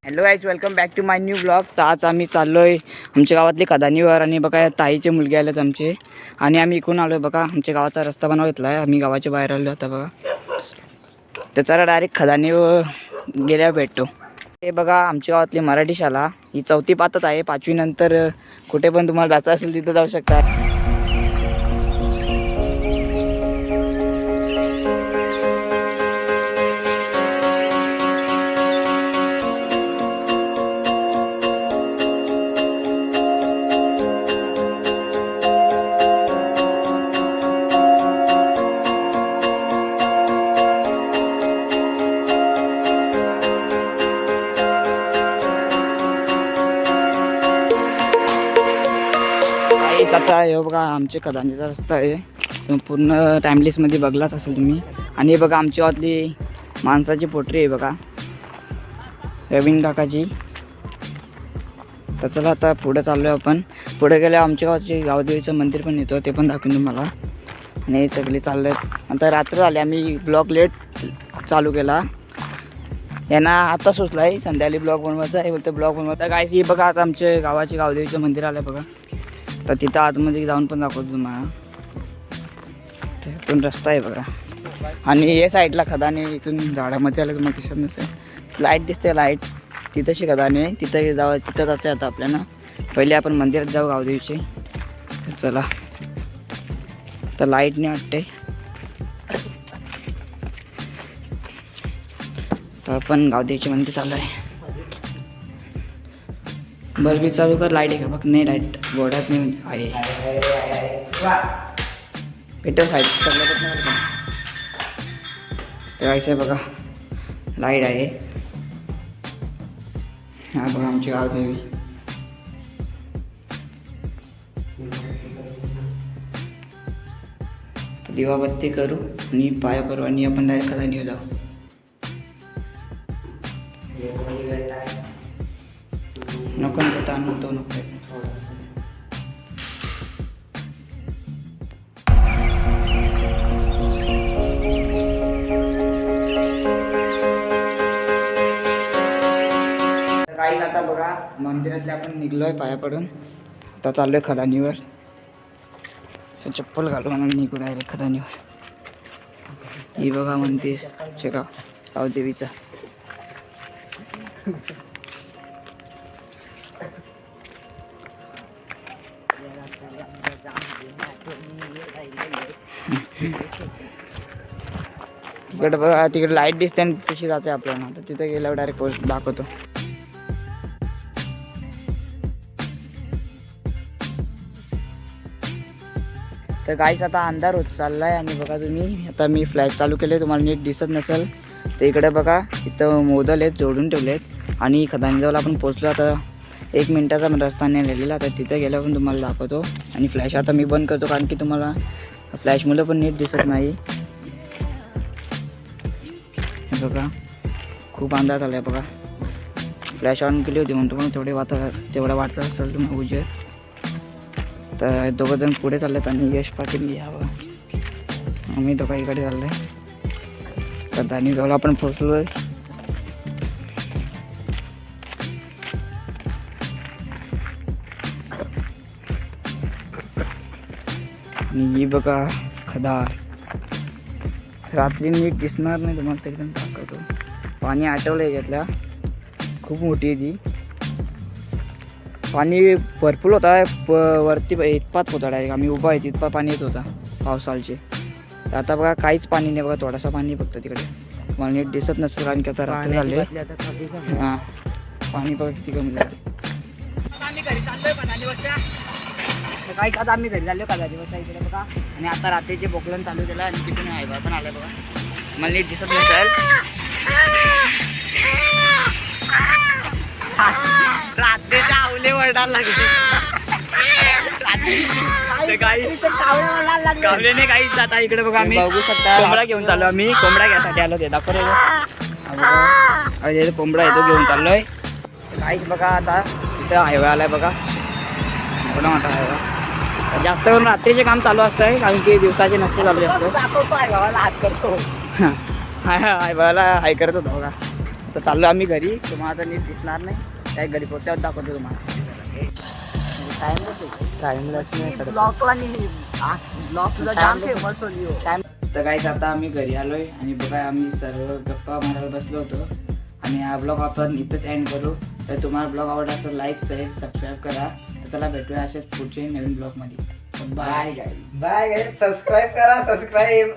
Hello guys, welcome back to my new blog. तर आज आम्ही चाललोय आमच्या गावातली खदानीवर आणि बघा ताईचे मुलगे आलेत आमचे आणि आम्ही इकडून आलोय. बघा आमच्या गावाचा रस्ता बनवला आहे. आम्ही गावाच्या बाहेर आलो आता बघा. त्याचा डायरेक्ट खदानीवर गेल्यावर भेटतो. हे बघा आमच्या गावातली मराठी शाळा ही 4थी पातच आहे. 5वी नंतर कुठे पण तुम्हाला जायचं असेल तिथं जाऊ शकता. आता हे बघा आमच्या खदानीचा रस्ता आहे. पूर्ण टाइमलेसमध्ये बघलाच असेल तुम्ही. आणि हे बघा आमच्या गावातली माणसाची पोटरी आहे बघा, रवीन काकाची. तर चला आता पुढे चाललो आहे आपण. पुढे गेल्यावर आमच्या गावाचे गावदेवीचं मंदिर पण येतो, ते पण दाखवून तुम्हाला. आणि सगळे चालले आहेत. आता रात्र झाली, आम्ही ब्लॉग लेट चालू केला. यांना आता सुचला आहे संध्याकाळी ब्लॉग बनवायचा. हे बोलतं ब्लॉग बनवायचा. गायस हे बघा आता आमच्या गावाचे गावदेवीचं मंदिर आलं बघा. तर तिथं आतमध्ये जाऊन पण दाखवतो तुम्हाला. पण रस्ता आहे बघा. आणि हे साईडला खदाने, इथून झाडामध्ये आलं तुम्हाला दिसत नसेल, लाईट दिसते. लाईट तिथंशी खदाने आहे, तिथं जावं. तिथं जायचं आहे आता आपल्याला. पहिले आपण मंदिरात जाऊ गावदेवीचे. चला तर लाईटने वाटते. तर आपण गावदेवीचे मंदिर चालू आहे. बल्ब भी चालू कर. लाईट आहे का बघ. नाही लाईट गोड्यात नाही आहे. पेट्रोल साईड सगळं नाही तर आहे बघा. लाईट आहे. हा बघा आमची गावदेवी. दिवाबत्ती करू आणि पाया पडू आणि आपण डायरेक्ट खदानीवर जाऊ. नको नको ताण होतो नको. काही आता बघा मंदिरातले आपण निघलोय पाया पडून. आता चाललोय खदानीवर. चप्पल घालून आणि निघू डायरेक्ट खदानीवर. ही बघा मंदिर शेगाव गावदेवीचा. तिकडे बघा, तिकडे लाईट दिसते आणि तशी जाते आपल्याला. तर तिथे गेल्यावर डायरेक्ट पोस्ट दाखवतो. तर गाईस आता अंधार होत चाललाय आणि बघा तुम्ही आता मी फ्लॅश चालू केले, तुम्हाला नीट दिसत नसेल तर इकडे बघा इथं मोदल आहेत जोडून ठेवलेत. आणि खदानीजवळ आपण पोचलो. आता 1 मिनिटाचा रस्ता नाही लिहिलेला. आता तिथे गेल्यावर पण तुम्हाला दाखवतो. आणि फ्लॅश आता मी बंद करतो कारण की तुम्हाला फ्लॅशमुळे पण नीट दिसत नाही. हे बघा खूप अंधार झाला आहे बघा. फ्लॅश ऑन केली होती म्हणून तुम्हाला तेवढं वाटत असेल तुम्हाला उजेड. तर दोघंजण पुढे चाललेत आणि यश पाटील यावं. आम्ही दोघा इकडे चाललो आहे. तर खदानीजवळ आपण पोचलो आहे. आणि ही बघा खदार. रात्री नीट दिसणार नाही तुम्हाला तरी पण दाखवतो. पाणी आटवलं आहे याच्यातल्या. खूप मोठी आहे ती. पाणी भरपूर होता. वरती इतपात होता डायरेक्ट. आम्ही उभा आहे तिथपात पाणी येत होता पावसाळचे. तर आता बघा काहीच पाणी नाही बघा. थोडासा पाणी फक्त तिकडे. मला नीट दिसत नसेल कारण की आता रात्री झाले. हां पाणी बघा किती कमी झालं. काही आता आम्ही घरी झालो का इकडे बघा. आणि आता रात्रीचे बोकलन चालू केलं आणि तिथून हायवा पण आलं बघा. मला नीट दिसत नसेल. रात्रीच्या आवले वरडायला लागले. गावलेने काहीच जाता. इकडे बघा आम्ही बघू शकता कोंबडा घेऊन चाललो. आम्ही कोंबडा घ्यायसाठी आलो. ते दाखवले कोंबडा येतो घेऊन चाललोय. काहीच बघा आता तिथं हायवे आलाय बघा. कोणा मोठा हायवा. जास्त करून रात्रीचे काम चालू असतं कारण की दिवसाचे नसते चालू जास्त. हात करतो. हाय बघायला हाय करत होतो बघा. तर चाललो आम्ही घरी. तुम्हाला आता नीट दिसणार नाही काय घरी पोहोचल्यावर दाखवतो तुम्हाला. तर काहीच आता आम्ही घरी आलोय आणि बघा आम्ही सर्व गप्पा मारायला बसलो होतो आणि हा ब्लॉग आपण इथंच एंड करू. तर तुम्हाला ब्लॉग आवडला तर लाईक शेअर सबस्क्राईब करा. तर त्याला भेटूया असेच पुढचे नवीन ब्लॉगमध्ये. बाय बाय सबस्क्राईब करा सबस्क्राईब.